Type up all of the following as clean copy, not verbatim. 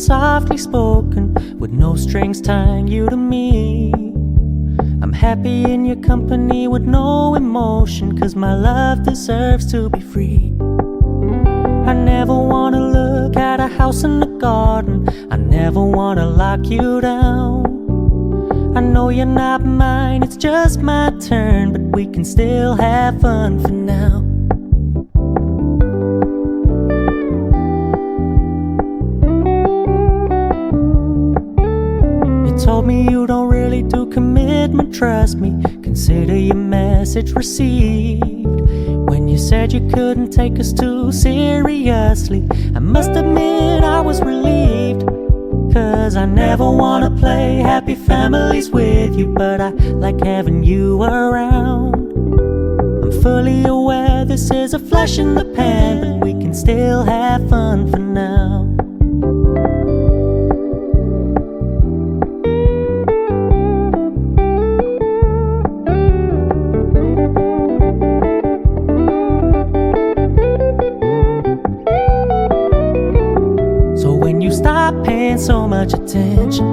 softly spoken, with no strings tying you to me. I'm happy in your company with no emotion, 'cause my love deserves to be free. I never wanna look at a house in the garden, I never wanna lock you down. I know you're not mine, it's just my turn, but we can still have fun for now. Told me you don't really do commitment, trust me, consider your message received. When you said you couldn't take us too seriously, I must admit I was relieved, 'cause I never wanna play happy families with you, but I like having you around. I'm fully aware this is a flash in the pan, but we can still have fun for now. Stop paying so much attention,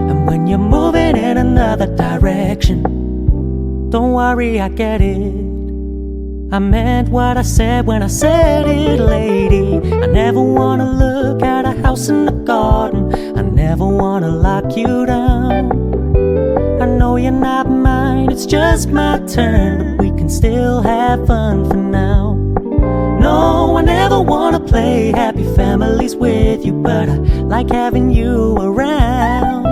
and when you're moving in another direction, don't worry, I get it. I meant what I said when I said it, lady. I never wanna look at a house in the garden, I never wanna lock you down. I know you're not mine, it's just my turn, but we can still have fun for now. No, I never wanna play happy families with you, but I like having you around.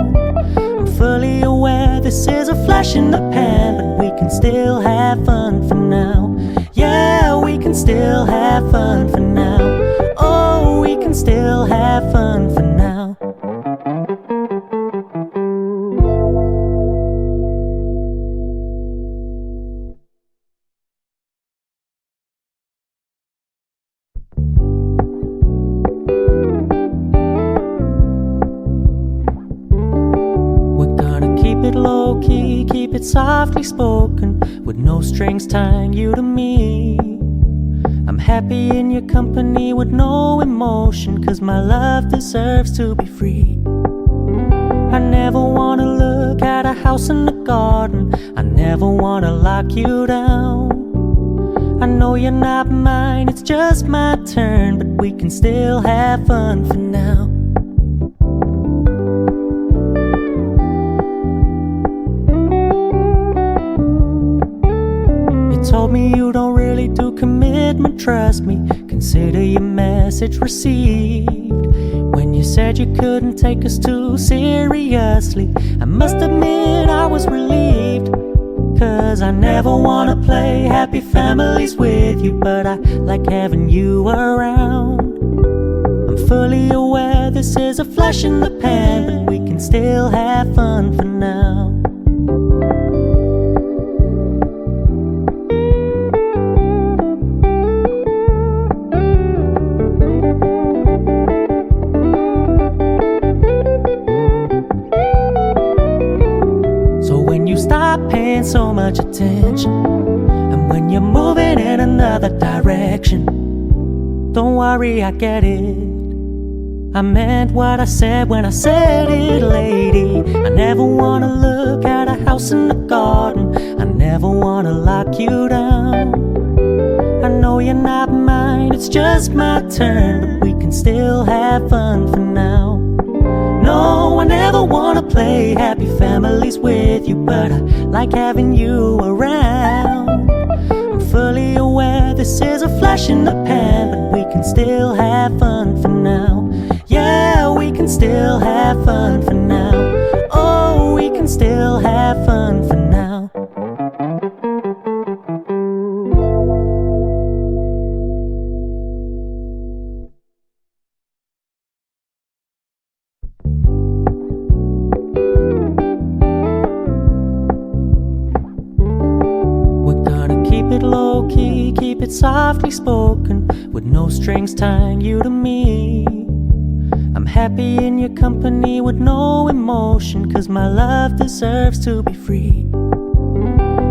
I'm fully aware this is a flash in the pan, but we can still have fun for now. Yeah, we can still have fun for now. Oh, we can still have fun for now. Low key, keep it softly spoken, with no strings tying you to me. I'm happy in your company with no emotion, 'cause my love deserves to be free. I never wanna look at a house in the garden, I never wanna lock you down. I know you're not mine, it's just my turn, but we can still have fun for now. Told me you don't really do commitment, trust me, consider your message received. When you said you couldn't take us too seriously, I must admit I was relieved, 'cause I never wanna play happy families with you, but I like having you around. I'm fully aware this is a flash in the pan, but we can still have fun for now. Stop paying so much attention, and when you're moving in another direction, don't worry, I get it. I meant what I said when I said it, lady. I never wanna look at a house in the garden, I never wanna lock you down. I know you're not mine, it's just my turn, but we can still have fun for now. No, I never wanna play happy families with you, but I like having you around. I'm fully aware this is a flash in the pan, but we can still have fun for now. Yeah, we can still have fun for now. Oh, we can still have fun for now. Low key, keep it softly spoken, with no strings tying you to me. I'm happy in your company with no emotion, 'cause my love deserves to be free.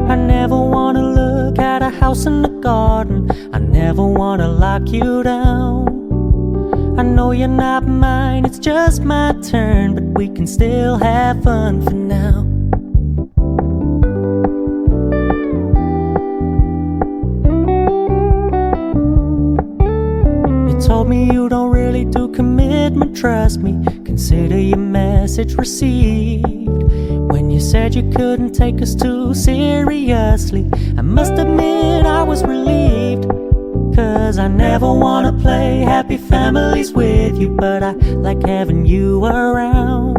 I never wanna look at a house in the garden, I never wanna lock you down. I know you're not mine, it's just my turn, but we can still have fun for now. You told me you don't really do commitment, trust me, consider your message received. When you said you couldn't take us too seriously, I must admit I was relieved. 'Cause I never wanna play happy families with you, but I like having you around.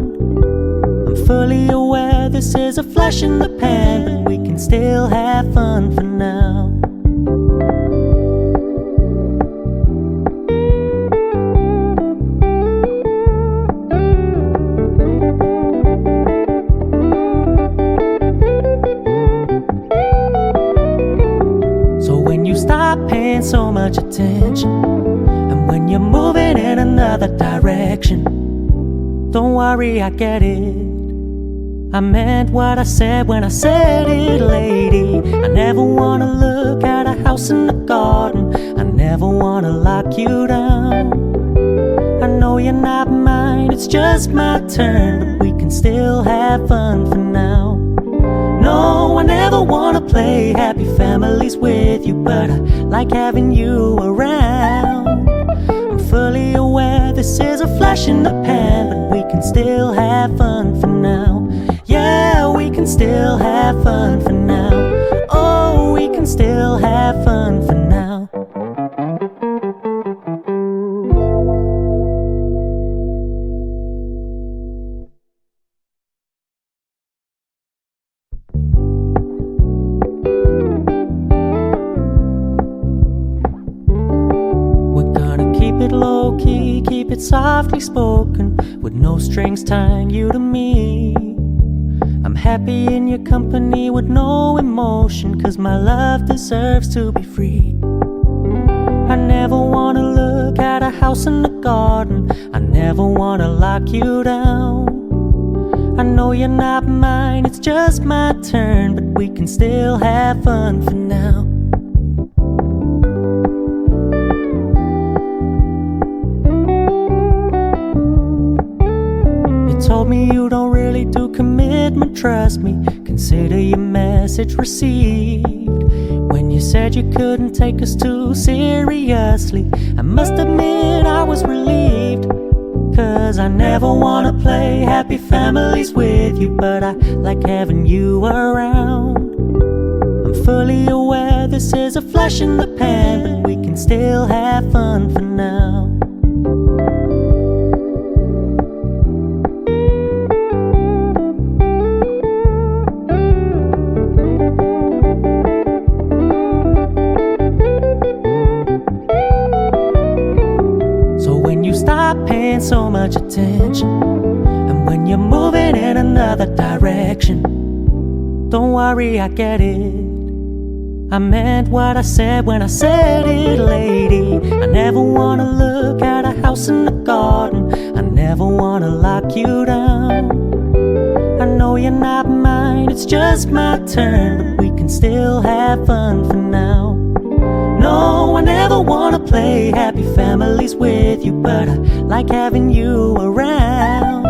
I'm fully aware this is a flash in the pan, but we can still have fun for now. Stop paying so much attention, and when you're moving in another direction, don't worry, I get it. I meant what I said when I said it, lady. I never wanna look at a house in the garden, I never wanna lock you down. I know you're not mine, it's just my turn, but we can still have fun for now. No, I never wanna play happy families with you, but I like having you around. I'm fully aware this is a flash in the pan, but we can still have fun for now. Yeah, we can still have fun for now. Oh, we can still have fun for now. Low-key, keep it softly spoken, with no strings tying you to me. I'm happy in your company with no emotion, 'cause my love deserves to be free. I never wanna look at a house in the garden, I never wanna lock you down. I know you're not mine, it's just my turn, but we can still have fun for now. Told me you don't really do commitment, trust me, consider your message received. When you said you couldn't take us too seriously, I must admit I was relieved. 'Cause I never wanna play happy families with you, but I like having you around. I'm fully aware this is a flash in the pan, but we can still have fun for now. Stop paying so much attention, and when you're moving in another direction, don't worry, I get it. I meant what I said when I said it, lady. I never wanna look at a house in the garden, I never wanna lock you down. I know you're not mine, it's just my turn, but we can still have fun for now. No, I never wanna play happy families with you, but I like having you around.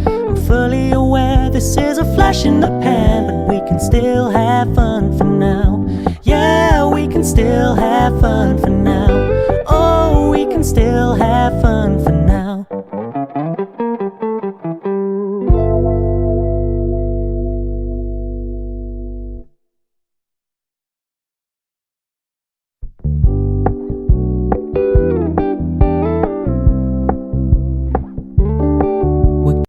I'm fully aware this is a flash in the pan, but we can still have fun for now. Yeah, we can still have fun for now.